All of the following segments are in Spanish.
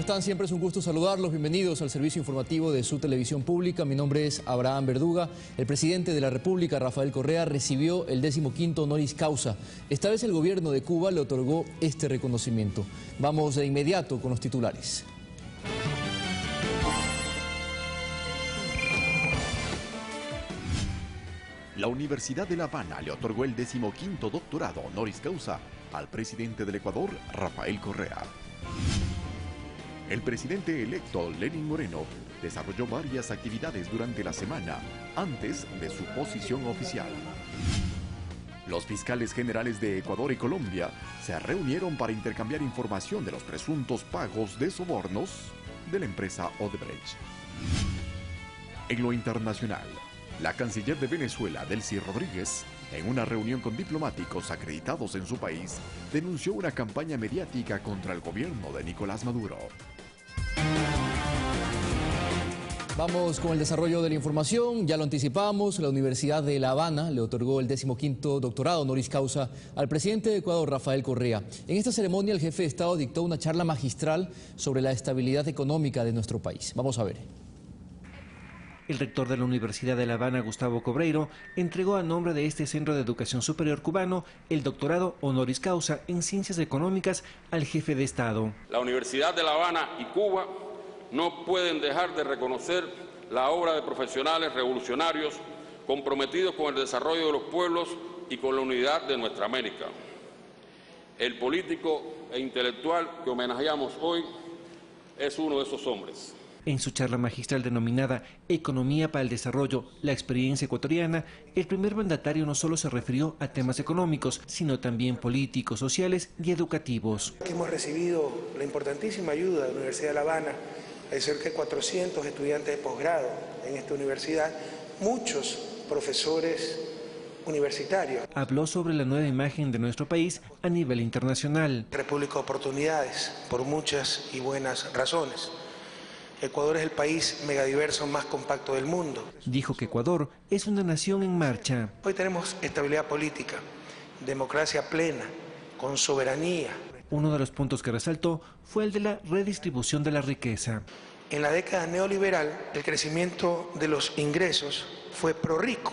están? Siempre es un gusto saludarlos. Bienvenidos al servicio informativo de su televisión pública. Mi nombre es Abraham Verduga. El presidente de la República, Rafael Correa, recibió el 15º honoris causa. Esta vez el gobierno de Cuba le otorgó este reconocimiento. Vamos de inmediato con los titulares. La Universidad de La Habana le otorgó el 15º doctorado honoris causa al presidente del Ecuador, Rafael Correa. El presidente electo, Lenín Moreno, desarrolló varias actividades durante la semana antes de su posición oficial. Los fiscales generales de Ecuador y Colombia se reunieron para intercambiar información de los presuntos pagos de sobornos de la empresa Odebrecht. En lo internacional, la canciller de Venezuela, Delcy Rodríguez, en una reunión con diplomáticos acreditados en su país, denunció una campaña mediática contra el gobierno de Nicolás Maduro. Vamos con el desarrollo de la información. Ya lo anticipamos, la Universidad de La Habana le otorgó el 15º doctorado honoris causa al presidente de Ecuador, Rafael Correa. En esta ceremonia, el jefe de Estado dictó una charla magistral sobre la estabilidad económica de nuestro país. Vamos a ver. El rector de la Universidad de La Habana, Gustavo Cobreiro, entregó a nombre de este Centro de Educación Superior cubano el doctorado honoris causa en Ciencias Económicas al jefe de Estado. La Universidad de La Habana y Cuba no pueden dejar de reconocer la obra de profesionales revolucionarios comprometidos con el desarrollo de los pueblos y con la unidad de nuestra América. El político e intelectual que homenajeamos hoy es uno de esos hombres. En su charla magistral denominada Economía para el Desarrollo, la experiencia ecuatoriana, el primer mandatario no solo se refirió a temas económicos, sino también políticos, sociales y educativos. Hemos recibido la importantísima ayuda de la Universidad de La Habana. Hay cerca de 400 estudiantes de posgrado en esta universidad, muchos profesores universitarios. Habló sobre la nueva imagen de nuestro país a nivel internacional. República de oportunidades, por muchas y buenas razones. Ecuador es el país megadiverso más compacto del mundo. Dijo que Ecuador es una nación en marcha. Hoy tenemos estabilidad política, democracia plena, con soberanía. Uno de los puntos que resaltó fue el de la redistribución de la riqueza. En la década neoliberal, el crecimiento de los ingresos fue pro-rico,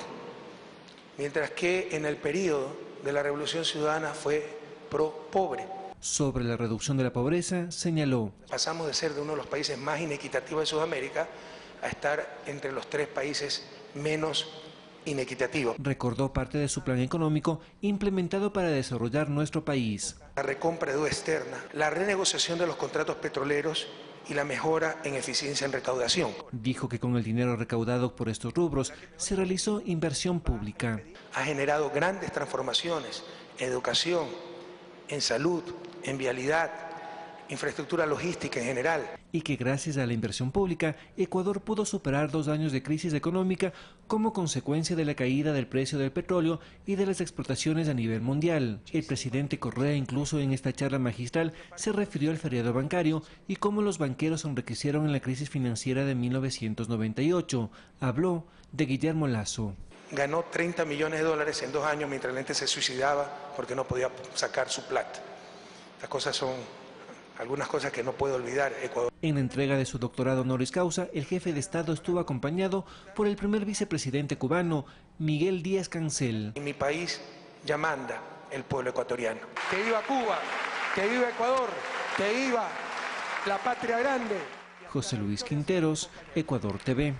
mientras que en el periodo de la Revolución Ciudadana fue pro-pobre. Sobre la reducción de la pobreza, señaló: pasamos de ser de uno de los países más inequitativos de Sudamérica a estar entre los 3 países menos inequitativos. Recordó parte de su plan económico implementado para desarrollar nuestro país. La recompra de deuda externa, la renegociación de los contratos petroleros y la mejora en eficiencia en recaudación. Dijo que con el dinero recaudado por estos rubros se realizó inversión pública. Ha generado grandes transformaciones en educación, en salud, en vialidad, infraestructura logística en general. Y que gracias a la inversión pública, Ecuador pudo superar 2 años de crisis económica como consecuencia de la caída del precio del petróleo y de las exportaciones a nivel mundial. El presidente Correa incluso en esta charla magistral se refirió al feriado bancario y cómo los banqueros se enriquecieron en la crisis financiera de 1998. Habló de Guillermo Lazo. Ganó $30 millones en 2 años mientras la gente se suicidaba porque no podía sacar su plata. Estas cosas son algunas cosas que no puedo olvidar Ecuador. En la entrega de su doctorado honoris causa, el jefe de Estado estuvo acompañado por el primer vicepresidente cubano, Miguel Díaz-Cancel. En mi país ya manda el pueblo ecuatoriano. Que viva Cuba, que viva Ecuador, que viva la patria grande. José Luis Quinteros, Ecuador TV.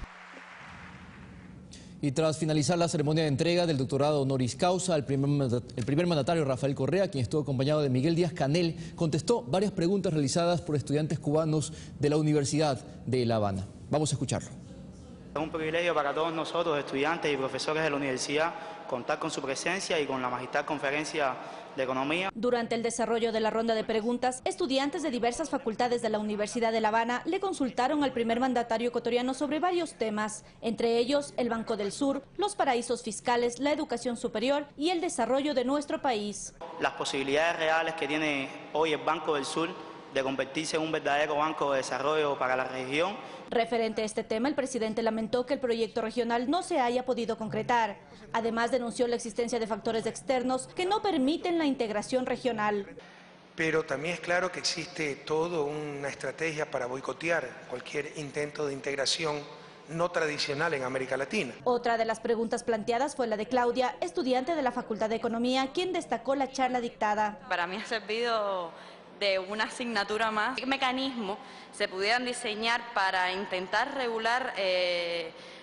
Y tras finalizar la ceremonia de entrega del doctorado honoris causa, el primer mandatario Rafael Correa, quien estuvo acompañado de Miguel Díaz-Canel, contestó varias preguntas realizadas por estudiantes cubanos de la Universidad de La Habana. Vamos a escucharlo. Es un privilegio para todos nosotros, estudiantes y profesores de la universidad, contar con su presencia y con la magistral conferencia de Economía. Durante el desarrollo de la ronda de preguntas, estudiantes de diversas facultades de la Universidad de La Habana le consultaron al primer mandatario ecuatoriano sobre varios temas, entre ellos el Banco del Sur, los paraísos fiscales, la educación superior y el desarrollo de nuestro país. Las posibilidades reales que tiene hoy el Banco del Sur de convertirse en un verdadero banco de desarrollo para la región. Referente a este tema, el presidente lamentó que el proyecto regional no se haya podido concretar. Además, denunció la existencia de factores externos que no permiten la integración regional. pero también es claro que existe toda una estrategia para boicotear cualquier intento de integración no tradicional en América Latina. Otra de las preguntas planteadas fue la de Claudia, estudiante de la Facultad de Economía, quien destacó la charla dictada. Para mí ha servido de una asignatura más. ¿Qué mecanismos se pudieran diseñar para intentar regular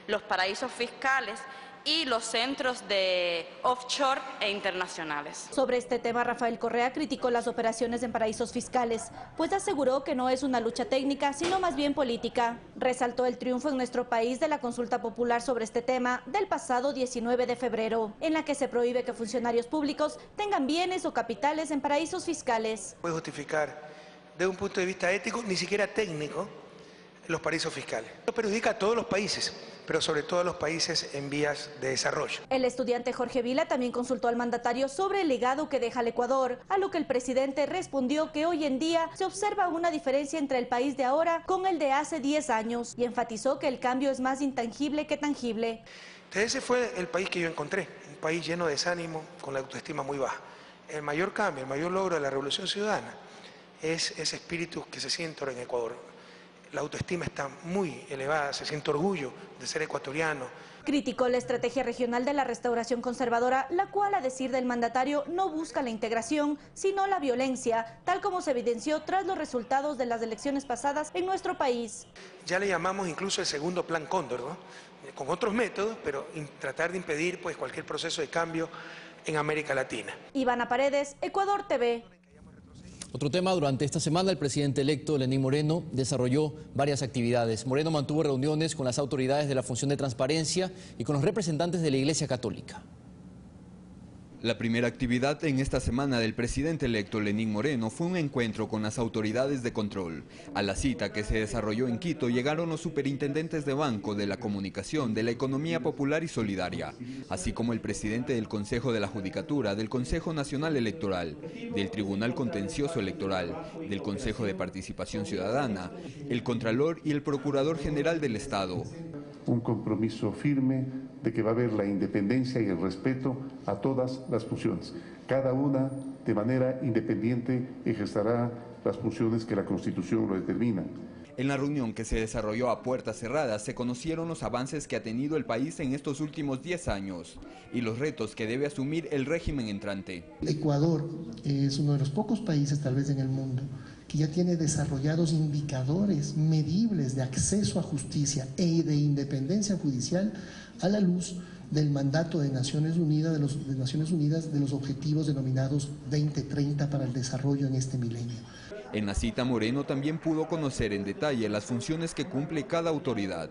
los paraísos fiscales y los centros de offshore e internacionales? Sobre este tema, Rafael Correa criticó las operaciones en paraísos fiscales, pues aseguró que no es una lucha técnica, sino más bien política. Resaltó el triunfo en nuestro país de la consulta popular sobre este tema del pasado 19 de febrero, en la que se prohíbe que funcionarios públicos tengan bienes o capitales en paraísos fiscales. Puede justificar desde un punto de vista ético, ni siquiera técnico, los paraísos fiscales. Esto perjudica a todos los países, pero sobre todo a los países en vías de desarrollo. El estudiante Jorge Vila también consultó al mandatario sobre el legado que deja el Ecuador, a lo que el presidente respondió que hoy en día se observa una diferencia entre el país de ahora con el de hace 10 años y enfatizó que el cambio es más intangible que tangible. Entonces ese fue el país que yo encontré, un país lleno de desánimo, con la autoestima muy baja. El mayor cambio, el mayor logro de la Revolución Ciudadana es ese espíritu que se siente ahora en Ecuador. La autoestima está muy elevada, se siente orgullo de ser ecuatoriano. Criticó la estrategia regional de la restauración conservadora, la cual, a decir del mandatario, no busca la integración, sino la violencia, tal como se evidenció tras los resultados de las elecciones pasadas en nuestro país. Ya le llamamos incluso el segundo plan Cóndor, ¿no? Con otros métodos, pero tratar de impedir pues, cualquier proceso de cambio en América Latina. Ivana Paredes, Ecuador TV. Otro tema, durante esta semana el presidente electo Lenín Moreno desarrolló varias actividades. Moreno mantuvo reuniones con las autoridades de la Función de Transparencia y con los representantes de la Iglesia Católica. La primera actividad en esta semana del presidente electo Lenín Moreno fue un encuentro con las autoridades de control. A la cita que se desarrolló en Quito llegaron los superintendentes de banco, de la comunicación, de la economía popular y solidaria, así como el presidente del Consejo de la Judicatura, del Consejo Nacional Electoral, del Tribunal Contencioso Electoral, del Consejo de Participación Ciudadana, el Contralor y el Procurador General del Estado. Un compromiso firme de que va a haber la independencia y el respeto a todas las funciones. Cada una de manera independiente ejercerá las funciones que la Constitución lo determina. En la reunión que se desarrolló a puertas cerradas se conocieron los avances que ha tenido el país en estos últimos 10 años y los retos que debe asumir el régimen entrante. Ecuador es uno de los pocos países, tal vez en el mundo, que ya tiene desarrollados indicadores medibles de acceso a justicia e de independencia judicial a la luz del mandato de Naciones Unidas, de los objetivos denominados 2030 para el desarrollo en este milenio. En la cita, Moreno también pudo conocer en detalle las funciones que cumple cada autoridad.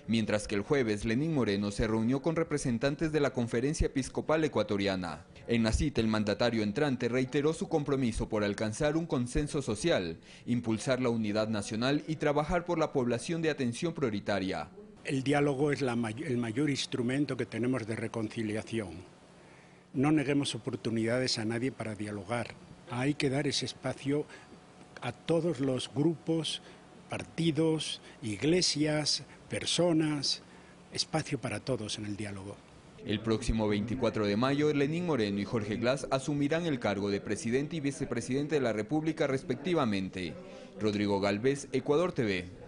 Mientras que el jueves, Lenín Moreno se reunió con representantes de la Conferencia Episcopal Ecuatoriana. En la cita, el mandatario entrante reiteró su compromiso por alcanzar un consenso social, impulsar la unidad nacional y trabajar por la población de atención prioritaria. El diálogo es el mayor instrumento que tenemos de reconciliación. No neguemos oportunidades a nadie para dialogar. Hay que dar ese espacio a todos los grupos, partidos, iglesias, personas, espacio para todos en el diálogo. El próximo 24 de mayo, Lenín Moreno y Jorge Glass asumirán el cargo de presidente y vicepresidente de la República respectivamente. Rodrigo Galvez, Ecuador TV.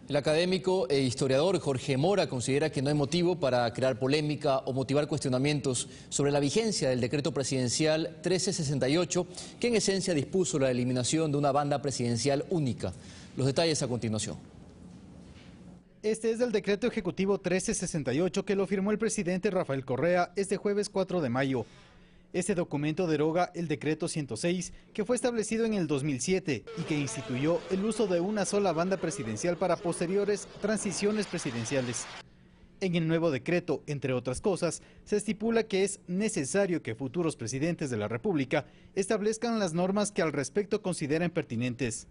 El académico e historiador Jorge Mora considera que no hay motivo para crear polémica o motivar cuestionamientos sobre la vigencia del decreto presidencial 1368, que en esencia dispuso la eliminación de una banda presidencial única. Los detalles a continuación. Este es el decreto ejecutivo 1368 que lo firmó el presidente Rafael Correa este jueves 4 de mayo. Este documento deroga el decreto 106 que fue establecido en el 2007 y que instituyó el uso de una sola banda presidencial para posteriores transiciones presidenciales. En el nuevo decreto, entre otras cosas, se estipula que es necesario que futuros presidentes de la República establezcan las normas que al respecto consideren pertinentes.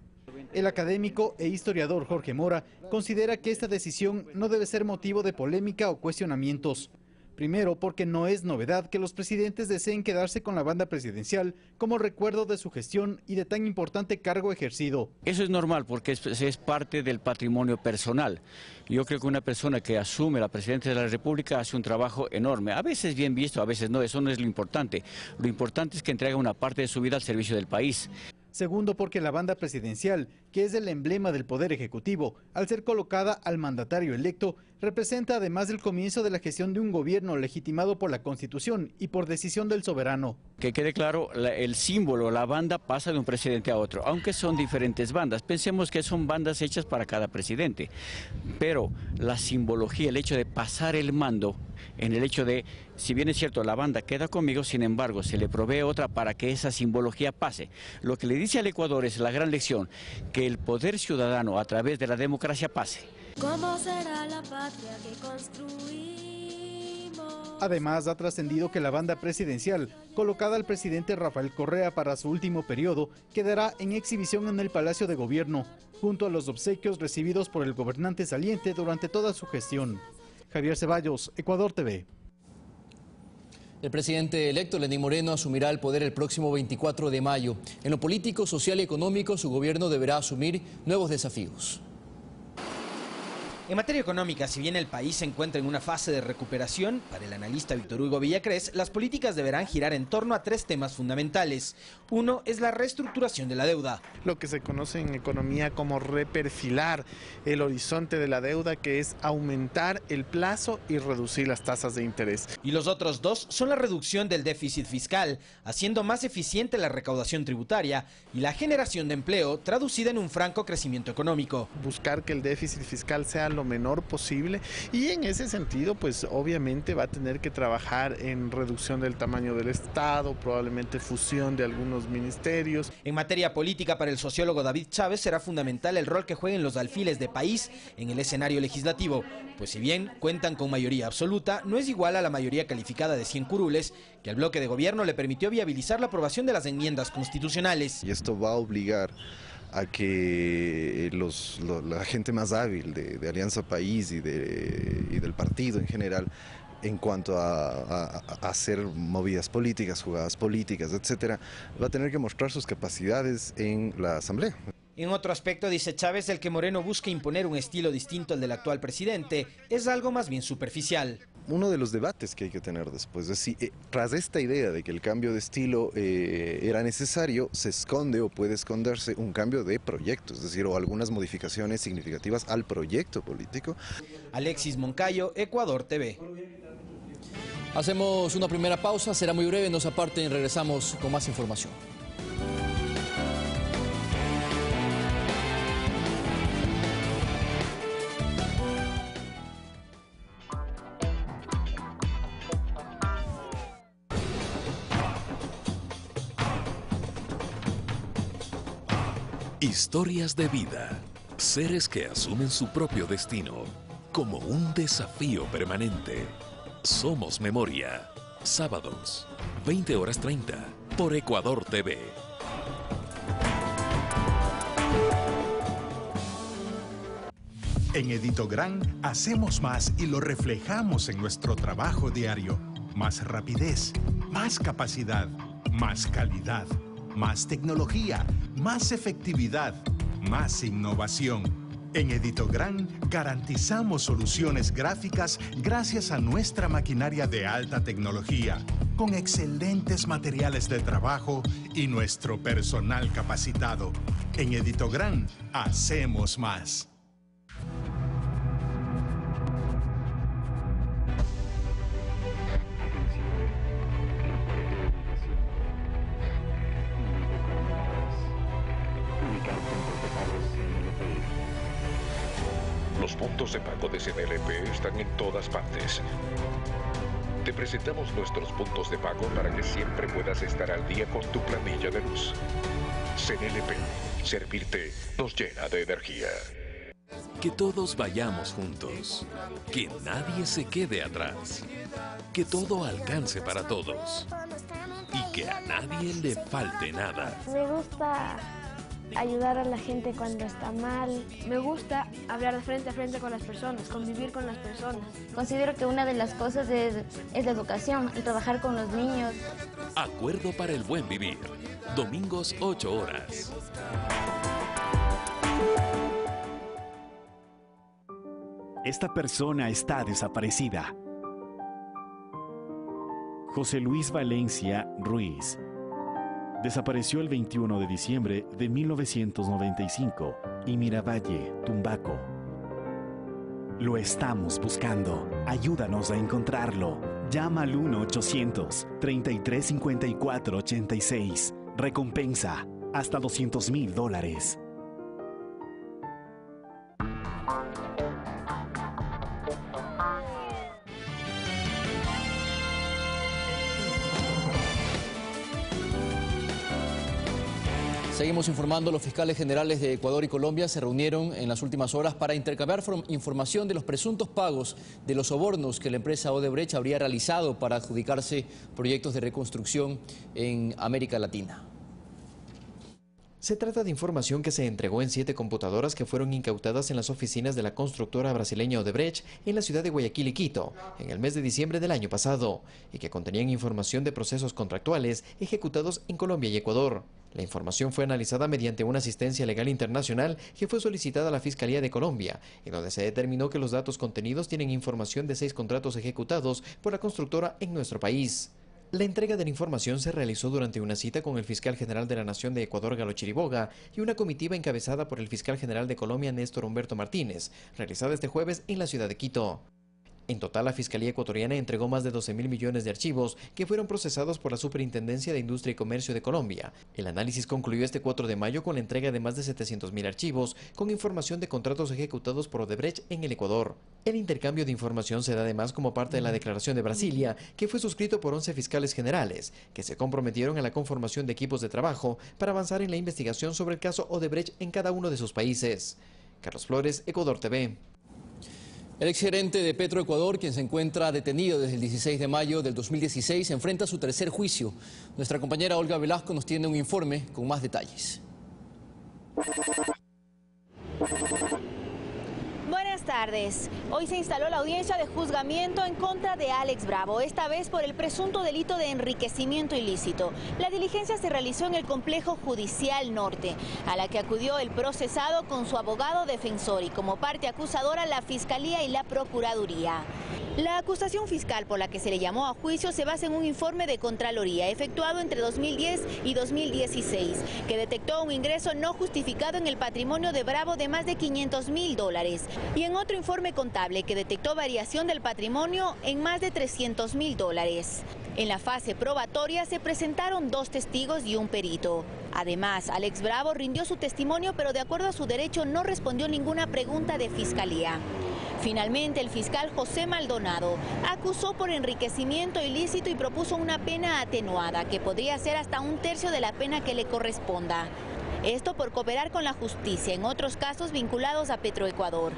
El académico e historiador Jorge Mora considera que esta decisión no debe ser motivo de polémica o cuestionamientos. Primero, porque no es novedad que los presidentes deseen quedarse con la banda presidencial como recuerdo de su gestión y de tan importante cargo ejercido. Eso es normal porque es parte del patrimonio personal. Yo creo que una persona que asume la presidencia de la República hace un trabajo enorme, a veces bien visto, a veces no, eso no es lo importante. Lo importante es que entrega una parte de su vida al servicio del país. Segundo, porque la banda presidencial, que es el emblema del Poder Ejecutivo, al ser colocada al mandatario electo, representa además el comienzo de la gestión de un gobierno legitimado por la Constitución y por decisión del soberano. Que quede claro, el símbolo, la banda pasa de un presidente a otro, aunque son diferentes bandas. Pensemos que son bandas hechas para cada presidente, pero la simbología, el hecho de pasar el mando, en el hecho de, si bien es cierto, la banda queda conmigo, sin embargo, se le provee otra para que esa simbología pase. Lo que le dice al Ecuador es la gran lección, que el poder ciudadano a través de la democracia pase. ¿Cómo será la patria que construimos? Además, ha trascendido que la banda presidencial, colocada al presidente Rafael Correa para su último periodo, quedará en exhibición en el Palacio de Gobierno, junto a los obsequios recibidos por el gobernante saliente durante toda su gestión. Javier Ceballos, Ecuador TV. El presidente electo, Lenín Moreno, asumirá el poder el próximo 24 de mayo. En lo político, social y económico, su gobierno deberá asumir nuevos desafíos. En materia económica, si bien el país se encuentra en una fase de recuperación, para el analista Víctor Hugo Villacrés, las políticas deberán girar en torno a tres temas fundamentales. Uno es la reestructuración de la deuda. Lo que se conoce en economía como reperfilar el horizonte de la deuda, que es aumentar el plazo y reducir las tasas de interés. Y los otros dos son la reducción del déficit fiscal, haciendo más eficiente la recaudación tributaria y la generación de empleo, traducida en un franco crecimiento económico. Buscar que el déficit fiscal sea lo menor posible, y en ese sentido pues obviamente va a tener que trabajar en reducción del tamaño del Estado, probablemente fusión de algunos ministerios. En materia política, para el sociólogo David Chávez será fundamental el rol que jueguen los alfiles de país en el escenario legislativo, pues si bien cuentan con mayoría absoluta, no es igual a la mayoría calificada de 100 curules que al bloque de gobierno le permitió viabilizar la aprobación de las enmiendas constitucionales. Y esto va a obligar a que la gente más hábil de Alianza País y del partido en general, en cuanto a hacer movidas políticas, jugadas políticas, etcétera, va a tener que mostrar sus capacidades en la Asamblea. En otro aspecto, dice Chávez, el que Moreno busque imponer un estilo distinto al del actual presidente es algo más bien superficial. Uno de los debates que hay que tener después es si tras esta idea de que el cambio de estilo era necesario, se esconde o puede esconderse un cambio de proyecto, es decir, o algunas modificaciones significativas al proyecto político. Alexis Moncayo, Ecuador TV. Hacemos una primera pausa, será muy breve, no se aparten y regresamos con más información. Historias de vida, seres que asumen su propio destino como un desafío permanente. Somos Memoria, sábados, 20:30, por Ecuador TV. En Editogran hacemos más y lo reflejamos en nuestro trabajo diario. Más rapidez, más capacidad, más calidad, más tecnología, más efectividad, más innovación. En Editogran garantizamos soluciones gráficas gracias a nuestra maquinaria de alta tecnología, con excelentes materiales de trabajo y nuestro personal capacitado. En Editogran hacemos más. Los puntos de pago de CNLP están en todas partes. Te presentamos nuestros puntos de pago para que siempre puedas estar al día con tu planilla de luz. CNLP, servirte nos llena de energía. Que todos vayamos juntos. Que nadie se quede atrás. Que todo alcance para todos. Y que a nadie le falte nada. Me gusta ayudar a la gente cuando está mal. Me gusta hablar de frente a frente con las personas, convivir con las personas. Considero que una de las cosas es la educación, el trabajar con los niños. Acuerdo para el buen vivir. Domingos 8 horas. Esta persona está desaparecida. José Luis Valencia Ruiz. Desapareció el 21 de diciembre de 1995 en Miravalle, Tumbaco. Lo estamos buscando. Ayúdanos a encontrarlo. Llama al 1-800-3354-86. Recompensa hasta $200,000. Seguimos informando. Los fiscales generales de Ecuador y Colombia se reunieron en las últimas horas para intercambiar información de los presuntos pagos de los sobornos que la empresa Odebrecht habría realizado para adjudicarse proyectos de reconstrucción en América Latina. Se trata de información que se entregó en 7 computadoras que fueron incautadas en las oficinas de la constructora brasileña Odebrecht en la ciudad de Guayaquil y Quito en el mes de diciembre del año pasado y que contenían información de procesos contractuales ejecutados en Colombia y Ecuador. La información fue analizada mediante una asistencia legal internacional que fue solicitada a la Fiscalía de Colombia, en donde se determinó que los datos contenidos tienen información de 6 contratos ejecutados por la constructora en nuestro país. La entrega de la información se realizó durante una cita con el fiscal general de la Nación de Ecuador, Galo Chiriboga, y una comitiva encabezada por el fiscal general de Colombia, Néstor Humberto Martínez, realizada este jueves en la ciudad de Quito. En total, la Fiscalía ecuatoriana entregó más de 12.000 millones de archivos que fueron procesados por la Superintendencia de Industria y Comercio de Colombia. El análisis concluyó este 4 de mayo con la entrega de más de 700.000 archivos con información de contratos ejecutados por Odebrecht en el Ecuador. El intercambio de información se da además como parte de la Declaración de Brasilia, que fue suscrito por 11 fiscales generales, que se comprometieron a la conformación de equipos de trabajo para avanzar en la investigación sobre el caso Odebrecht en cada uno de sus países. Carlos Flores, Ecuador TV. El exgerente de Petroecuador, quien se encuentra detenido desde el 16 de mayo del 2016, enfrenta su tercer juicio. Nuestra compañera Olga Velasco nos tiene un informe con más detalles. Buenas tardes. Hoy se instaló la audiencia de juzgamiento en contra de Alex Bravo, esta vez por el presunto delito de enriquecimiento ilícito. La diligencia se realizó en el Complejo Judicial Norte, a la que acudió el procesado con su abogado defensor y como parte acusadora la Fiscalía y la Procuraduría. La acusación fiscal por la que se le llamó a juicio se basa en un informe de Contraloría efectuado entre 2010 y 2016, que detectó un ingreso no justificado en el patrimonio de Bravo de más de $500.000 y en otro informe contable que detectó variación del patrimonio en más de $300.000. En la fase probatoria se presentaron 2 testigos y un perito. Además, Alex Bravo rindió su testimonio, pero de acuerdo a su derecho no respondió ninguna pregunta de fiscalía. Finalmente, el fiscal José Maldonado acusó por enriquecimiento ilícito y propuso una pena atenuada, que podría ser hasta 1/3 de la pena que le corresponda. Esto por cooperar con la justicia en otros casos vinculados a Petroecuador.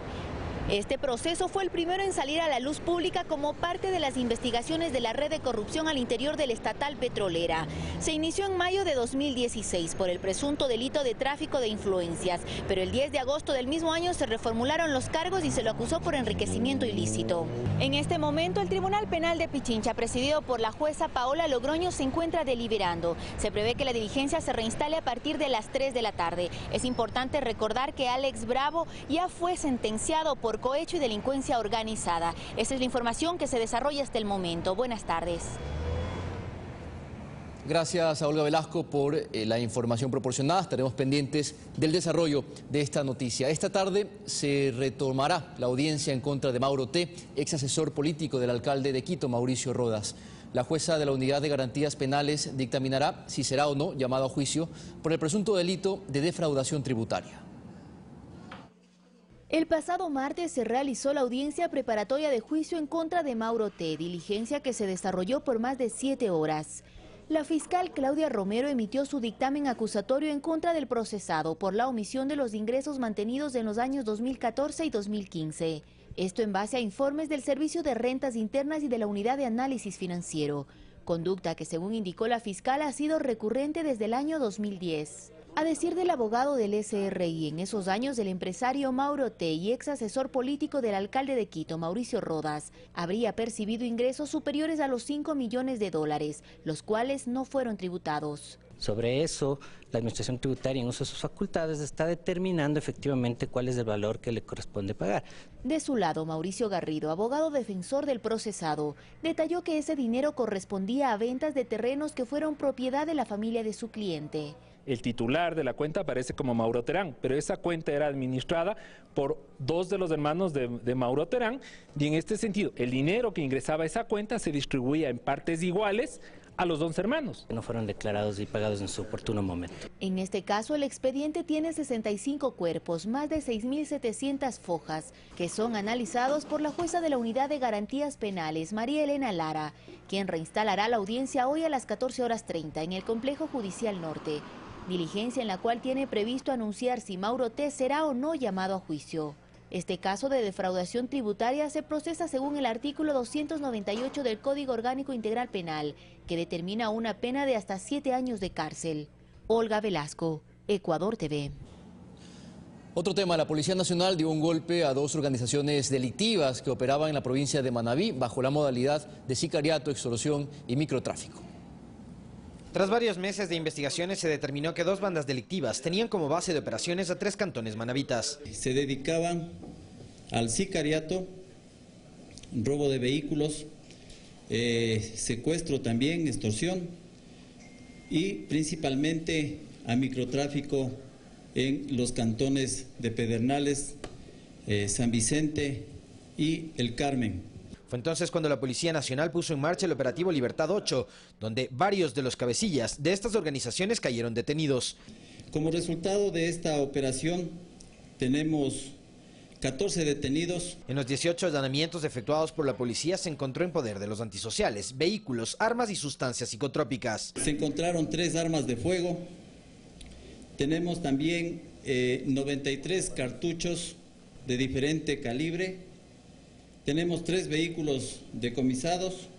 Este proceso fue el primero en salir a la luz pública como parte de las investigaciones de la red de corrupción al interior de la estatal petrolera. Se inició en mayo de 2016 por el presunto delito de tráfico de influencias, pero el 10 de agosto del mismo año se reformularon los cargos y se lo acusó por enriquecimiento ilícito. En este momento, el Tribunal Penal de Pichincha, presidido por la jueza Paola Logroño, se encuentra deliberando. Se prevé que la diligencia se reinstale a partir de las 3 de la tarde. Es importante recordar que Alex Bravo ya fue sentenciado por cohecho y delincuencia organizada. Esa es la información que se desarrolla hasta el momento. Buenas tardes. Gracias a Olga Velasco por la información proporcionada. Estaremos pendientes del desarrollo de esta noticia. Esta tarde se retomará la audiencia en contra de Mauro T., ex asesor político del alcalde de Quito, Mauricio Rodas. La jueza de la Unidad de Garantías Penales dictaminará si será o no llamado a juicio por el presunto delito de defraudación tributaria. El pasado martes se realizó la audiencia preparatoria de juicio en contra de Mauro T., diligencia que se desarrolló por más de 7 horas. La fiscal Claudia Romero emitió su dictamen acusatorio en contra del procesado por la omisión de los ingresos mantenidos en los años 2014 y 2015. Esto en base a informes del Servicio de Rentas Internas y de la Unidad de Análisis Financiero. Conducta que, según indicó la fiscal, ha sido recurrente desde el año 2010. A decir del abogado del SRI, en esos años el empresario Mauro T. y ex asesor político del alcalde de Quito, Mauricio Rodas, habría percibido ingresos superiores a los 5 millones de dólares, los cuales no fueron tributados. Sobre eso, la Administración Tributaria, en uso de sus facultades, está determinando efectivamente cuál es el valor que le corresponde pagar. De su lado, Mauricio Garrido, abogado defensor del procesado, detalló que ese dinero correspondía a ventas de terrenos que fueron propiedad de la familia de su cliente. El titular de la cuenta aparece como Mauro Terán, pero esa cuenta era administrada por 2 de los hermanos de Mauro Terán, y en este sentido, el dinero que ingresaba a esa cuenta se distribuía en partes iguales a los 2 hermanos. No fueron declarados y pagados en su oportuno momento. En este caso, el expediente tiene 65 cuerpos, más de 6.700 fojas, que son analizados por la jueza de la Unidad de Garantías Penales, María Elena Lara, quien reinstalará la audiencia hoy a las 14:30 en el Complejo Judicial Norte. Diligencia en la cual tiene previsto anunciar si Mauro T. será o no llamado a juicio. Este caso de defraudación tributaria se procesa según el artículo 298 del Código Orgánico Integral Penal, que determina una pena de hasta 7 años de cárcel. Olga Velasco, Ecuador TV. Otro tema, la Policía Nacional dio un golpe a 2 organizaciones delictivas que operaban en la provincia de Manabí bajo la modalidad de sicariato, extorsión y microtráfico. Tras varios meses de investigaciones se determinó que 2 bandas delictivas tenían como base de operaciones a 3 cantones manabitas. Se dedicaban al sicariato, robo de vehículos, secuestro también, extorsión y principalmente a microtráfico en los cantones de Pedernales, San Vicente y El Carmen. Fue entonces cuando la Policía Nacional puso en marcha el operativo Libertad 8, donde varios de los cabecillas de estas organizaciones cayeron detenidos. Como resultado de esta operación tenemos 14 detenidos. En los 18 allanamientos efectuados por la policía se encontró en poder de los antisociales vehículos, armas y sustancias psicotrópicas. Se encontraron 3 armas de fuego. Tenemos también 93 cartuchos de diferente calibre. Tenemos 3 vehículos decomisados,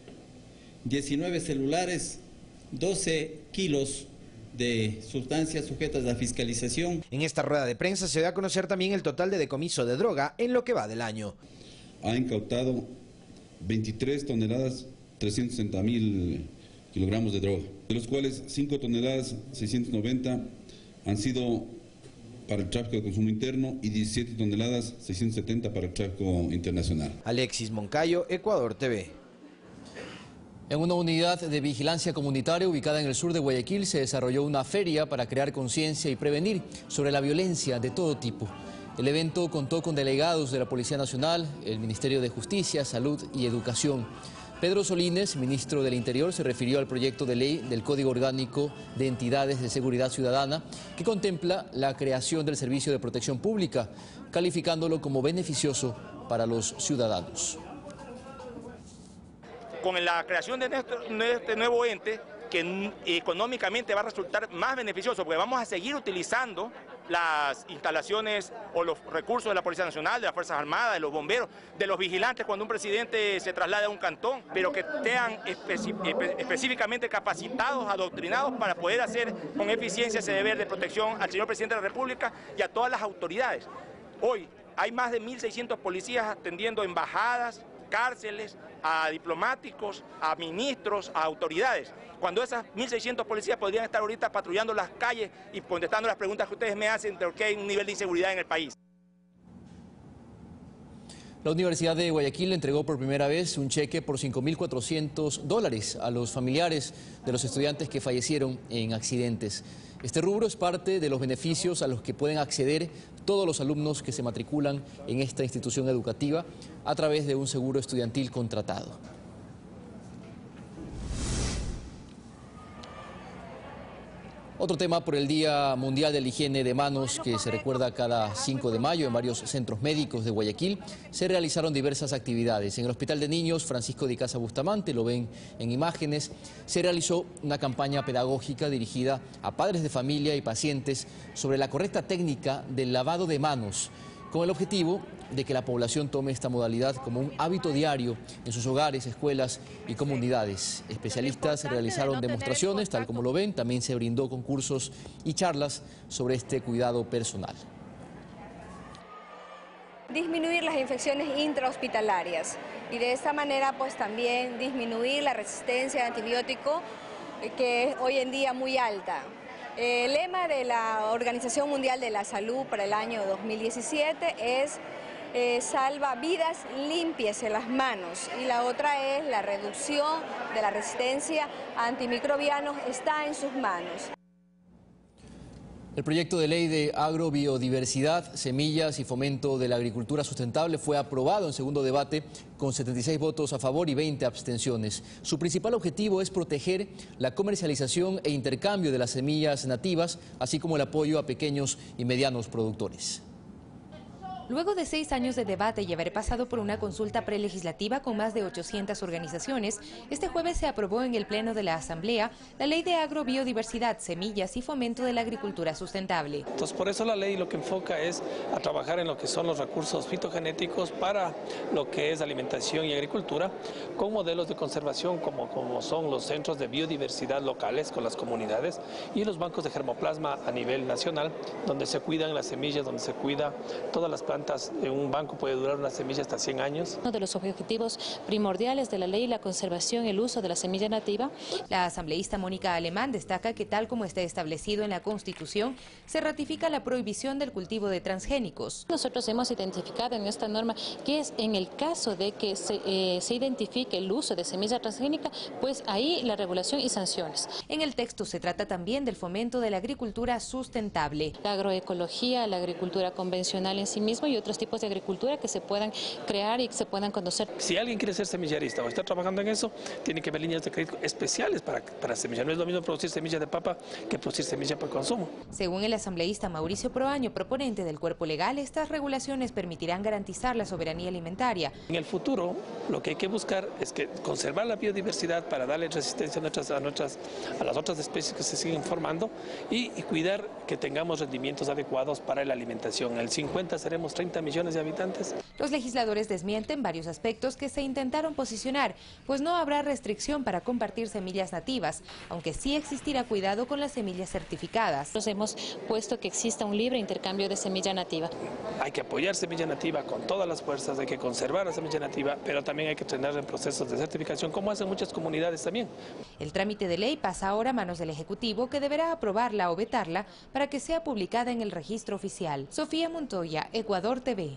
19 celulares, 12 kilos de sustancias sujetas a fiscalización. En esta rueda de prensa se dio a conocer también el total de decomiso de droga en lo que va del año. Ha incautado 23 toneladas 360.000 kilogramos de droga, de los cuales 5 toneladas 690 han sido para el tráfico de consumo interno y 17 toneladas 670 para el tráfico internacional. Alexis Moncayo, Ecuador TV. En una unidad de vigilancia comunitaria ubicada en el sur de Guayaquil se desarrolló una feria para crear conciencia y prevenir sobre la violencia de todo tipo. El evento contó con delegados de la Policía Nacional, el Ministerio de Justicia, Salud y Educación. Pedro Solines, ministro del Interior, se refirió al proyecto de ley del Código Orgánico de Entidades de Seguridad Ciudadana que contempla la creación del Servicio de Protección Pública, calificándolo como beneficioso para los ciudadanos. Con la creación de este nuevo ente, que económicamente va a resultar más beneficioso, porque vamos a seguir utilizando las instalaciones o los recursos de la Policía Nacional, de las Fuerzas Armadas, de los bomberos, de los vigilantes cuando un presidente se traslada a un cantón, pero que estén específicamente capacitados, adoctrinados para poder hacer con eficiencia ese deber de protección al señor presidente de la República y a todas las autoridades. Hoy hay más de 1.600 policías atendiendo embajadas, cárceles, a diplomáticos, a ministros, a autoridades, cuando esas 1.600 policías podrían estar ahorita patrullando las calles y contestando las preguntas que ustedes me hacen de por qué hay un nivel de inseguridad en el país. La Universidad de Guayaquil entregó por primera vez un cheque por $5.400 a los familiares de los estudiantes que fallecieron en accidentes. Este rubro es parte de los beneficios a los que pueden acceder todos los alumnos que se matriculan en esta institución educativa a través de un seguro estudiantil contratado. Otro tema por el Día Mundial de la Higiene de Manos, que se recuerda cada 5 de mayo en varios centros médicos de Guayaquil. Se realizaron diversas actividades. En el Hospital de Niños Francisco de Icaza Bustamante, lo ven en imágenes, se realizó una campaña pedagógica dirigida a padres de familia y pacientes sobre la correcta técnica del lavado de manos, con el objetivo de que la población tome esta modalidad como un hábito diario en sus hogares, escuelas y comunidades. Especialistas realizaron demostraciones, tal como lo ven, también se brindó concursos y charlas sobre este cuidado personal. Disminuir las infecciones intrahospitalarias y de esta manera pues también disminuir la resistencia a antibiótico que es hoy en día muy alta. El lema de la Organización Mundial de la Salud para el año 2017 es salva vidas, límpiese las manos, y la otra es la reducción de la resistencia a antimicrobianos está en sus manos. El proyecto de ley de agrobiodiversidad, semillas y fomento de la agricultura sustentable fue aprobado en segundo debate con 76 votos a favor y 20 abstenciones. Su principal objetivo es proteger la comercialización e intercambio de las semillas nativas, así como el apoyo a pequeños y medianos productores. Luego de 6 años de debate y haber pasado por una consulta prelegislativa con más de 800 organizaciones, este jueves se aprobó en el Pleno de la Asamblea la Ley de Agrobiodiversidad, Semillas y Fomento de la Agricultura Sustentable. Entonces, por eso la ley lo que enfoca es a trabajar en lo que son los recursos fitogenéticos para lo que es alimentación y agricultura, con modelos de conservación como son los centros de biodiversidad locales con las comunidades y los bancos de germoplasma a nivel nacional, donde se cuidan las semillas, donde se cuida todas las plantas. En un banco puede durar una semilla hasta 100 años. Uno de los objetivos primordiales de la ley es la conservación y el uso de la semilla nativa. La asambleísta Mónica Alemán destaca que tal como está establecido en la Constitución, se ratifica la prohibición del cultivo de transgénicos. Nosotros hemos identificado en esta norma que es en el caso de que se identifique el uso de semilla transgénica, pues ahí la regulación y sanciones. En el texto se trata también del fomento de la agricultura sustentable. La agroecología, la agricultura convencional en sí misma y otros tipos de agricultura que se puedan crear y que se puedan conocer. Si alguien quiere ser semillarista o está trabajando en eso, tiene que ver líneas de crédito especiales para semillas. No es lo mismo producir semilla de papa que producir semilla para consumo. Según el asambleísta Mauricio Proaño, proponente del cuerpo legal, estas regulaciones permitirán garantizar la soberanía alimentaria. En el futuro, lo que hay que buscar es que conservar la biodiversidad para darle resistencia a las otras especies que se siguen formando y cuidar que tengamos rendimientos adecuados para la alimentación. En el 50 seremos 30 millones de habitantes. Los legisladores desmienten varios aspectos que se intentaron posicionar, pues no habrá restricción para compartir semillas nativas, aunque sí existirá cuidado con las semillas certificadas. Nos hemos puesto que exista un libre intercambio de semilla nativa. Hay que apoyar semilla nativa con todas las fuerzas, hay que conservar la semilla nativa, pero también hay que tener en procesos de certificación, como hacen muchas comunidades también. El trámite de ley pasa ahora a manos del Ejecutivo, que deberá aprobarla o vetarla para que sea publicada en el registro oficial. Sofía Montoya, Ecuador TV.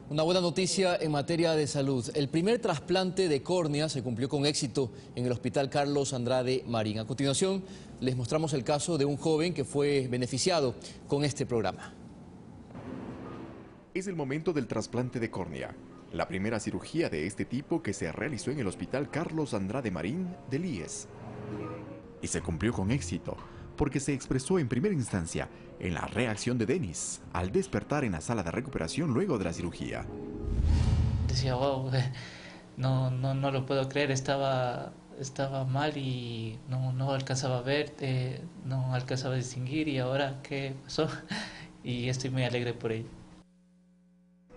Una buena noticia en materia de salud. El primer trasplante de córnea se cumplió con éxito en el Hospital Carlos Andrade Marín. A continuación, les mostramos el caso de un joven que fue beneficiado con este programa. Es el momento del trasplante de córnea, la primera cirugía de este tipo que se realizó en el Hospital Carlos Andrade Marín de Líes. Y se cumplió con éxito, porque se expresó en primera instancia en la reacción de Denis al despertar en la sala de recuperación luego de la cirugía. Decía, wow, no lo puedo creer, estaba mal y no alcanzaba a ver, no alcanzaba a distinguir, y ahora ¿qué pasó? Y estoy muy alegre por ello.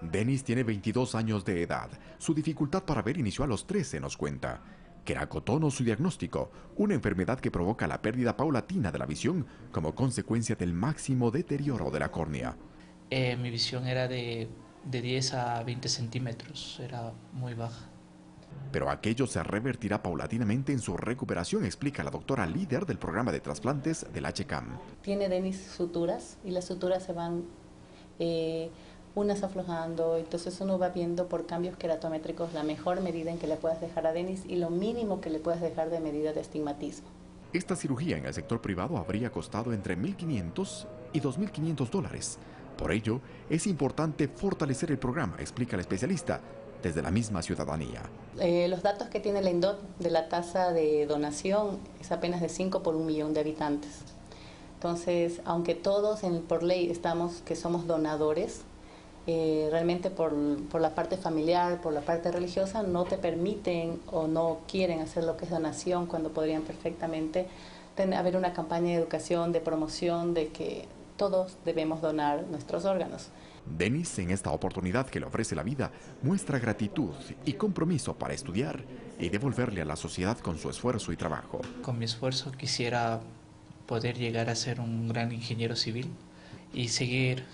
Denis tiene 22 años de edad. Su dificultad para ver inició a los 13, nos cuenta. Queracotono su diagnóstico, una enfermedad que provoca la pérdida paulatina de la visión como consecuencia del máximo deterioro de la córnea. Mi visión era de 10 a 20 centímetros, era muy baja. Pero aquello se revertirá paulatinamente en su recuperación, explica la doctora líder del programa de trasplantes del HCAM. Tiene Denis suturas y las suturas se van unas aflojando, entonces uno va viendo por cambios queratométricos la mejor medida en que le puedas dejar a Denis y lo mínimo que le puedas dejar de medida de astigmatismo. Esta cirugía en el sector privado habría costado entre $1.500 y $2.500. Por ello, es importante fortalecer el programa, explica el especialista, desde la misma ciudadanía. Los datos que tiene el ENDOT de la tasa de donación es apenas de 5 por 1 millón de habitantes. Entonces, aunque todos por ley estamos que somos donadores, realmente por la parte familiar, por la parte religiosa, no te permiten o no quieren hacer lo que es donación, cuando podrían perfectamente haber una campaña de educación, de promoción, de que todos debemos donar nuestros órganos. Denis, en esta oportunidad que le ofrece la vida, muestra gratitud y compromiso para estudiar y devolverle a la sociedad con su esfuerzo y trabajo. Con mi esfuerzo quisiera poder llegar a ser un gran ingeniero civil y seguir,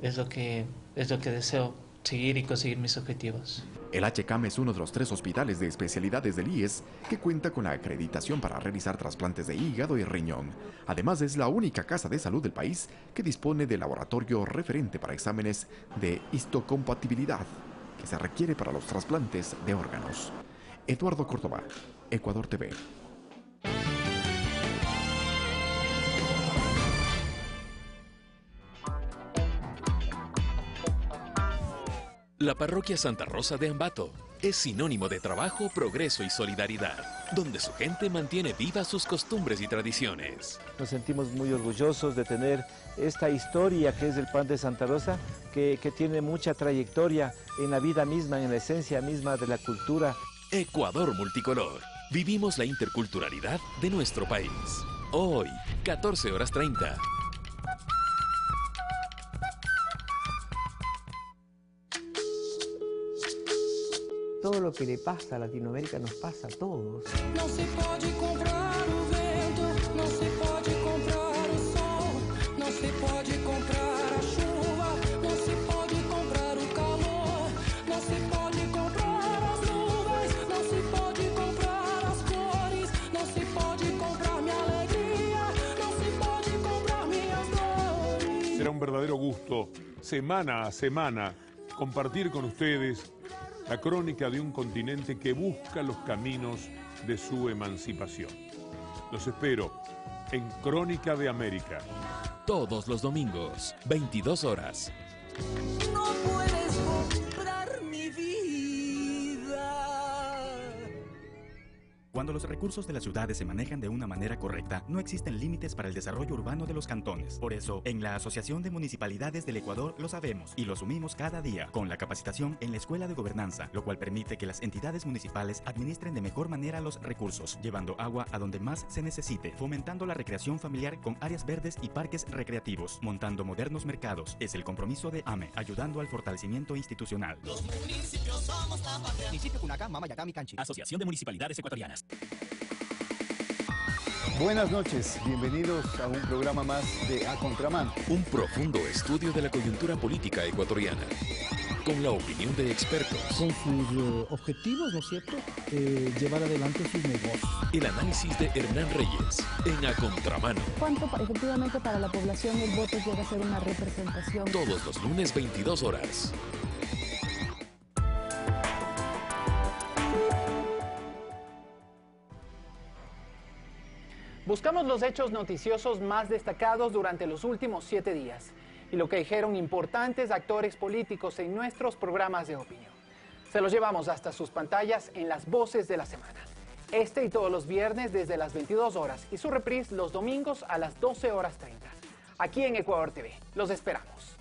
es lo que deseo, seguir y conseguir mis objetivos. El HCAM es uno de los 3 hospitales de especialidades del IES que cuenta con la acreditación para realizar trasplantes de hígado y riñón. Además, es la única casa de salud del país que dispone de laboratorio referente para exámenes de histocompatibilidad que se requiere para los trasplantes de órganos. Eduardo Córdoba, Ecuador TV. La parroquia Santa Rosa de Ambato es sinónimo de trabajo, progreso y solidaridad, donde su gente mantiene vivas sus costumbres y tradiciones. Nos sentimos muy orgullosos de tener esta historia que es el pan de Santa Rosa, que tiene mucha trayectoria en la vida misma, en la esencia misma de la cultura. Ecuador multicolor. Vivimos la interculturalidad de nuestro país. Hoy, 14:30. Todo lo que le pasa a Latinoamérica nos pasa a todos. No se puede comprar o vento, no se puede comprar o sol, no se puede comprar a chuva, no se puede comprar o calor, no se puede comprar as nuvens, no se puede comprar as cores, no se puede comprar mi alegría, no se puede comprar minhas dores. Será un verdadero gusto, semana a semana, compartir con ustedes la crónica de un continente que busca los caminos de su emancipación. Los espero en Crónica de América. Todos los domingos, 22 horas. No puedes comprar mi vida. Cuando los recursos de las ciudades se manejan de una manera correcta, no existen límites para el desarrollo urbano de los cantones. Por eso, en la Asociación de Municipalidades del Ecuador lo sabemos y lo asumimos cada día, con la capacitación en la Escuela de Gobernanza, lo cual permite que las entidades municipales administren de mejor manera los recursos, llevando agua a donde más se necesite, fomentando la recreación familiar con áreas verdes y parques recreativos, montando modernos mercados. Es el compromiso de AME, ayudando al fortalecimiento institucional. Los municipios somos la patria. Municipio Cunacá, Mamayacá, Canchi. Asociación de Municipalidades Ecuatorianas. Buenas noches, bienvenidos a un programa más de A Contramano. Un profundo estudio de la coyuntura política ecuatoriana, con la opinión de expertos. Con sus objetivos, ¿no es cierto?, llevar adelante sus negocios. El análisis de Hernán Reyes, en A Contramano. ¿Cuánto efectivamente para la población el voto llega a ser una representación? Todos los lunes, 22 horas. Buscamos los hechos noticiosos más destacados durante los últimos 7 días y lo que dijeron importantes actores políticos en nuestros programas de opinión. Se los llevamos hasta sus pantallas en las voces de la semana. Este y todos los viernes desde las 22 horas y su reprise los domingos a las 12:30. Aquí en Ecuador TV. Los esperamos.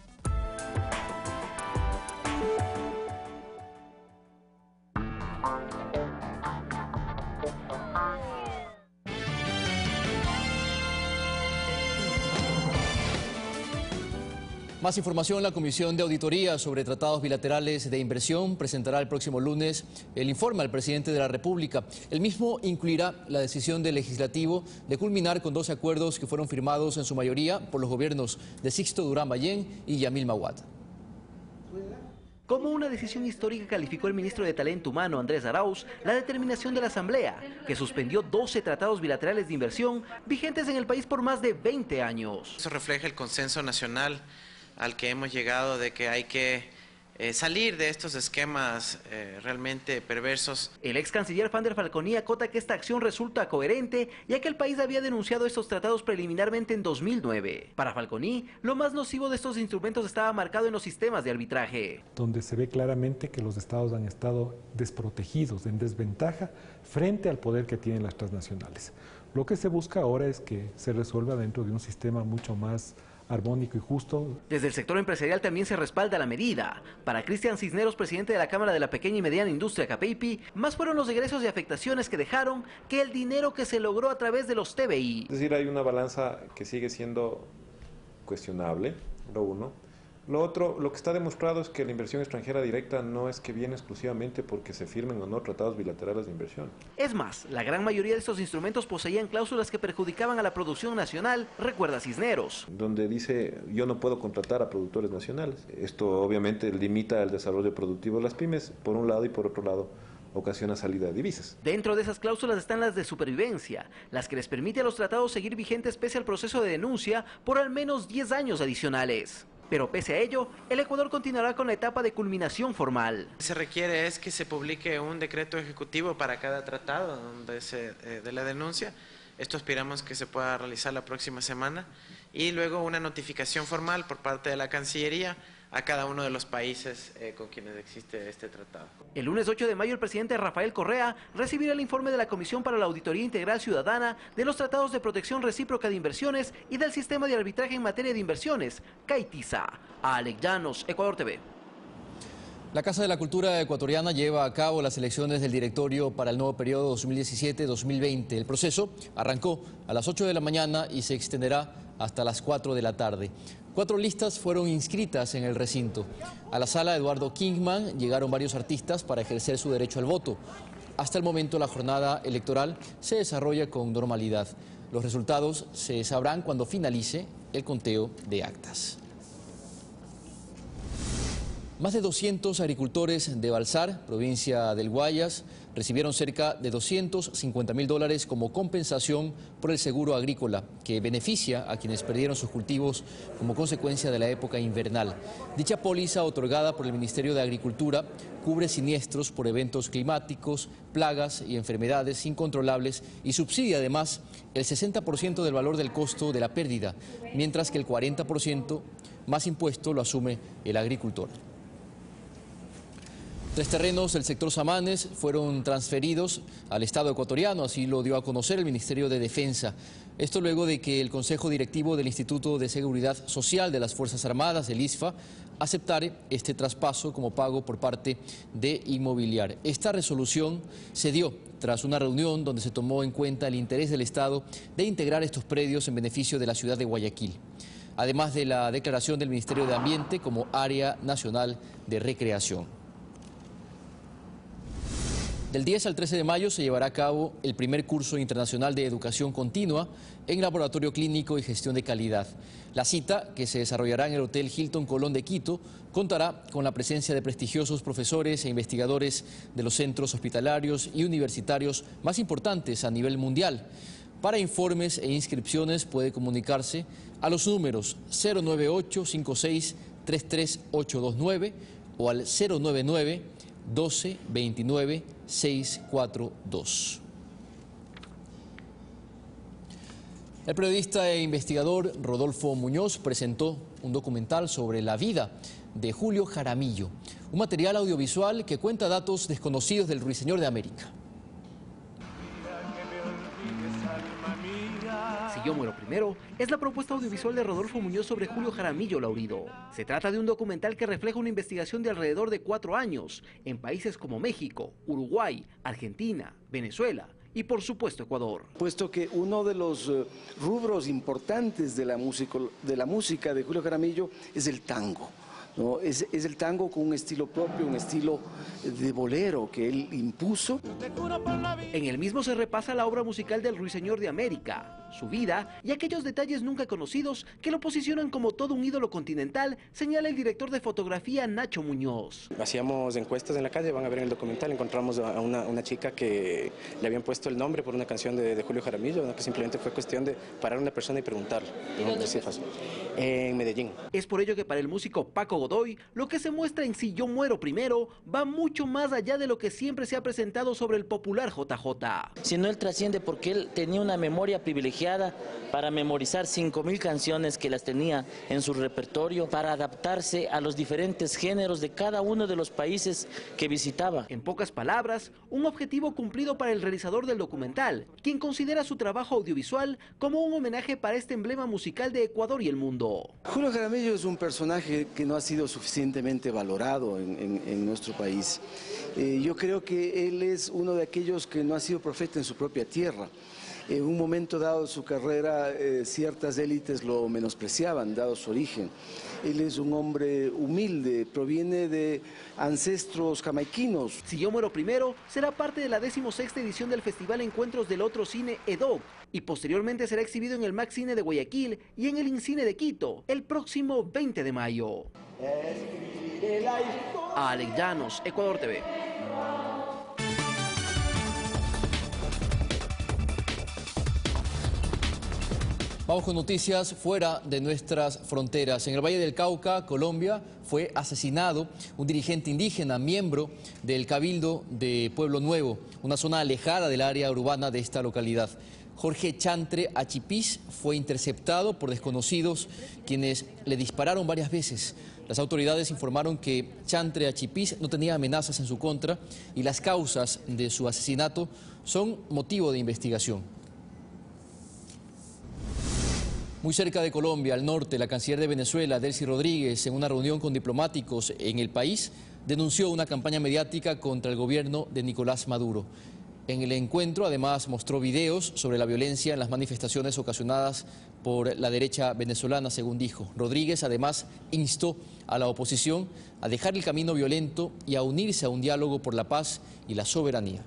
Más información, la Comisión de Auditoría sobre Tratados Bilaterales de Inversión presentará el próximo lunes el informe al presidente de la República. El mismo incluirá la decisión del Legislativo de culminar con 12 acuerdos que fueron firmados en su mayoría por los gobiernos de Sixto Durán Ballén y Yamil Mahuad. Como una decisión histórica calificó el ministro de Talento Humano, Andrés Arauz, la determinación de la Asamblea, que suspendió 12 tratados bilaterales de inversión vigentes en el país por más de 20 años. Eso refleja el consenso nacional al que hemos llegado de que hay que salir de estos esquemas realmente perversos. El ex canciller Fander Falconi acota que esta acción resulta coherente, ya que el país había denunciado estos tratados preliminarmente en 2009. Para Falconi, lo más nocivo de estos instrumentos estaba marcado en los sistemas de arbitraje, donde se ve claramente que los estados han estado desprotegidos, en desventaja frente al poder que tienen las transnacionales. Lo que se busca ahora es que se resuelva dentro de un sistema mucho más armónico y justo. Desde el sector empresarial también se respalda la medida. Para Cristian Cisneros, presidente de la Cámara de la Pequeña y Mediana Industria, CAPEIPI, más fueron los egresos y afectaciones que dejaron que el dinero que se logró a través de los TBI. Es decir, hay una balanza que sigue siendo cuestionable, lo uno. Lo otro, lo que está demostrado es que la inversión extranjera directa no es que viene exclusivamente porque se firmen o no tratados bilaterales de inversión. Es más, la gran mayoría de estos instrumentos poseían cláusulas que perjudicaban a la producción nacional, recuerda Cisneros. Donde dice, yo no puedo contratar a productores nacionales. Esto obviamente limita el desarrollo productivo de las pymes, por un lado, y por otro lado, ocasiona salida de divisas. Dentro de esas cláusulas están las de supervivencia, las que les permite a los tratados seguir vigentes pese al proceso de denuncia por al menos 10 años adicionales. Pero pese a ello, el Ecuador continuará con la etapa de culminación formal. Lo que se requiere es que se publique un decreto ejecutivo para cada tratado de la denuncia. Esto esperamos que se pueda realizar la próxima semana. Y luego una notificación formal por parte de la Cancillería a cada uno de los países con quienes existe este tratado. El lunes 8 de mayo el presidente Rafael Correa recibirá el informe de la Comisión para la Auditoría Integral Ciudadana de los Tratados de Protección Recíproca de Inversiones y del Sistema de Arbitraje en Materia de Inversiones, CAITISA. Alex Llanos, Ecuador TV. La Casa de la Cultura Ecuatoriana lleva a cabo las elecciones del directorio para el nuevo periodo 2017-2020. El proceso arrancó a las 8 de la mañana y se extenderá hasta las 4 de la tarde. 4 listas fueron inscritas en el recinto. A la sala Eduardo Kingman llegaron varios artistas para ejercer su derecho al voto. Hasta el momento la jornada electoral se desarrolla con normalidad. Los resultados se sabrán cuando finalice el conteo de actas. Más de 200 agricultores de Balsar, provincia del Guayas, recibieron cerca de $250.000 como compensación por el seguro agrícola, que beneficia a quienes perdieron sus cultivos como consecuencia de la época invernal. Dicha póliza, otorgada por el Ministerio de Agricultura, cubre siniestros por eventos climáticos, plagas y enfermedades incontrolables y subsidia además el 60% del valor del costo de la pérdida, mientras que el 40% más impuesto lo asume el agricultor. 3 terrenos del sector Samanes fueron transferidos al Estado ecuatoriano, así lo dio a conocer el Ministerio de Defensa. Esto luego de que el Consejo Directivo del Instituto de Seguridad Social de las Fuerzas Armadas, el ISFA, aceptare este traspaso como pago por parte de Inmobiliar. Esta resolución se dio tras una reunión donde se tomó en cuenta el interés del Estado de integrar estos predios en beneficio de la ciudad de Guayaquil, además de la declaración del Ministerio de Ambiente como Área Nacional de Recreación. Del 10 al 13 de mayo se llevará a cabo el primer curso internacional de educación continua en laboratorio clínico y gestión de calidad. La cita, que se desarrollará en el Hotel Hilton Colón de Quito, contará con la presencia de prestigiosos profesores e investigadores de los centros hospitalarios y universitarios más importantes a nivel mundial. Para informes e inscripciones puede comunicarse a los números 098-56-33829 o al 099-12-29-642. El periodista e investigador Rodolfo Muñoz presentó un documental sobre la vida de Julio Jaramillo, un material audiovisual que cuenta datos desconocidos del Ruiseñor de América. Si yo muero primero, es la propuesta audiovisual de Rodolfo Muñoz sobre Julio Jaramillo Laurido. Se trata de un documental que refleja una investigación de alrededor de 4 años en países como México, Uruguay, Argentina, Venezuela y por supuesto Ecuador. Puesto que uno de los rubros importantes de la música de Julio Jaramillo es el tango. ¿No? Es el tango con un estilo propio, un estilo de bolero que él impuso. En el mismo se repasa la obra musical del Ruiseñor de América, su vida y aquellos detalles nunca conocidos que lo posicionan como todo un ídolo continental, señala el director de fotografía Nacho Muñoz. Hacíamos encuestas en la calle, van a ver en el documental, encontramos a una chica que le habían puesto el nombre por una canción de Julio Jaramillo, ¿no? Que simplemente fue cuestión de parar a una persona y preguntarle. En Medellín. Es por ello que para el músico Paco Godoy, lo que se muestra en Si yo muero primero va mucho más allá de lo que siempre se ha presentado sobre el popular JJ. Sino él trasciende porque él tenía una memoria privilegiada para memorizar 5.000 canciones que las tenía en su repertorio para adaptarse a los diferentes géneros de cada uno de los países que visitaba. En pocas palabras, un objetivo cumplido para el realizador del documental, quien considera su trabajo audiovisual como un homenaje para este emblema musical de Ecuador y el mundo. Julio Jaramillo es un personaje que no ha sido suficientemente valorado en nuestro país. Yo creo que él es uno de aquellos que no ha sido profeta en su propia tierra. En un momento dado de su carrera, ciertas élites lo menospreciaban, dado su origen. Él es un hombre humilde, proviene de ancestros jamaiquinos. Si yo muero primero, será parte de la 16ª edición del Festival Encuentros del Otro Cine EDOC y posteriormente será exhibido en el Max Cine de Guayaquil y en el Incine de Quito el próximo 20 de mayo. Alex Llanos, Ecuador TV. Vamos con noticias fuera de nuestras fronteras. En el Valle del Cauca, Colombia, fue asesinado un dirigente indígena, miembro del Cabildo de Pueblo Nuevo, una zona alejada del área urbana de esta localidad. Jorge Chantre Achipís fue interceptado por desconocidos quienes le dispararon varias veces. Las autoridades informaron que Chantre Achipís no tenía amenazas en su contra y las causas de su asesinato son motivo de investigación. Muy cerca de Colombia, al norte, la canciller de Venezuela, Delcy Rodríguez, en una reunión con diplomáticos en el país, denunció una campaña mediática contra el gobierno de Nicolás Maduro. En el encuentro, además, mostró videos sobre la violencia en las manifestaciones ocasionadas por la derecha venezolana, según dijo. Rodríguez, además, instó a la oposición a dejar el camino violento y a unirse a un diálogo por la paz y la soberanía.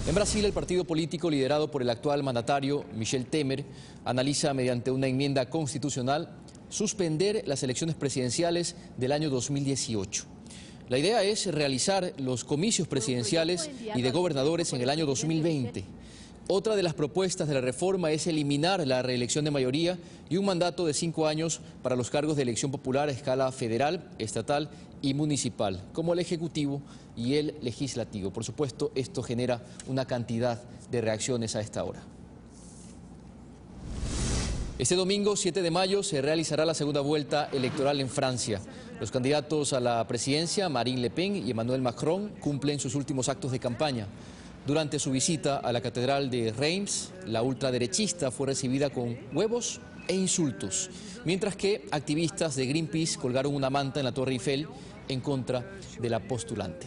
En Brasil, el partido político liderado por el actual mandatario Michel Temer analiza mediante una enmienda constitucional suspender las elecciones presidenciales del año 2018. La idea es realizar los comicios presidenciales y de gobernadores en el año 2020. Otra de las propuestas de la reforma es eliminar la reelección de mayoría y un mandato de 5 años para los cargos de elección popular a escala federal, estatal y municipal, como el Ejecutivo y el Legislativo. Por supuesto, esto genera una cantidad de reacciones a esta hora. Este domingo, 7 de mayo, se realizará la segunda vuelta electoral en Francia. Los candidatos a la presidencia, Marine Le Pen y Emmanuel Macron, cumplen sus últimos actos de campaña. Durante su visita a la Catedral de Reims, la ultraderechista fue recibida con huevos e insultos, mientras que activistas de Greenpeace colgaron una manta en la Torre Eiffel en contra de la postulante.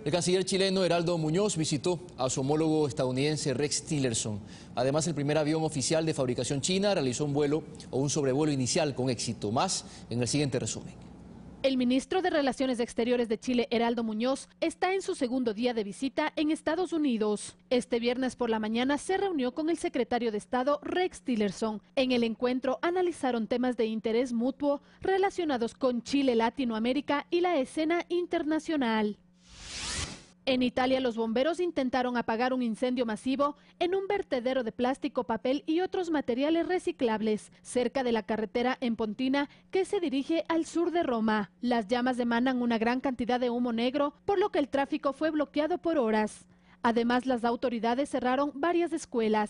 El canciller chileno Heraldo Muñoz visitó a su homólogo estadounidense Rex Tillerson. Además, el primer avión oficial de fabricación china realizó un vuelo o un sobrevuelo inicial con éxito. Más en el siguiente resumen. El ministro de Relaciones Exteriores de Chile, Heraldo Muñoz, está en su segundo día de visita en Estados Unidos. Este viernes por la mañana se reunió con el secretario de Estado, Rex Tillerson. En el encuentro analizaron temas de interés mutuo relacionados con Chile, Latinoamérica y la escena internacional. En Italia, los bomberos intentaron apagar un incendio masivo en un vertedero de plástico, papel y otros materiales reciclables cerca de la carretera en Pontina que se dirige al sur de Roma. Las llamas emanan una gran cantidad de humo negro, por lo que el tráfico fue bloqueado por horas. Además, las autoridades cerraron varias escuelas.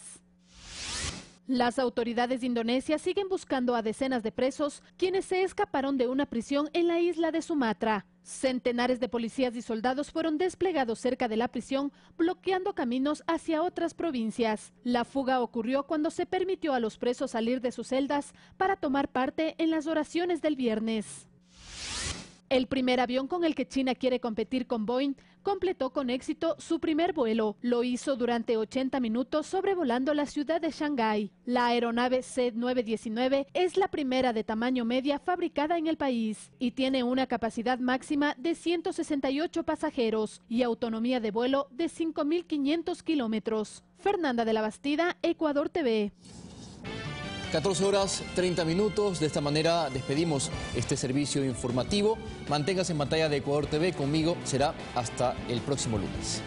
Las autoridades de Indonesia siguen buscando a decenas de presos quienes se escaparon de una prisión en la isla de Sumatra. Centenares de policías y soldados fueron desplegados cerca de la prisión, bloqueando caminos hacia otras provincias. La fuga ocurrió cuando se permitió a los presos salir de sus celdas para tomar parte en las oraciones del viernes. El primer avión con el que China quiere competir con Boeing completó con éxito su primer vuelo. Lo hizo durante 80 minutos sobrevolando la ciudad de Shanghái. La aeronave C-919 es la primera de tamaño media fabricada en el país y tiene una capacidad máxima de 168 pasajeros y autonomía de vuelo de 5.500 kilómetros. Fernanda de la Bastida, Ecuador TV. 14 horas 30 minutos, de esta manera despedimos este servicio informativo. Manténgase en pantalla de Ecuador TV, conmigo será hasta el próximo lunes.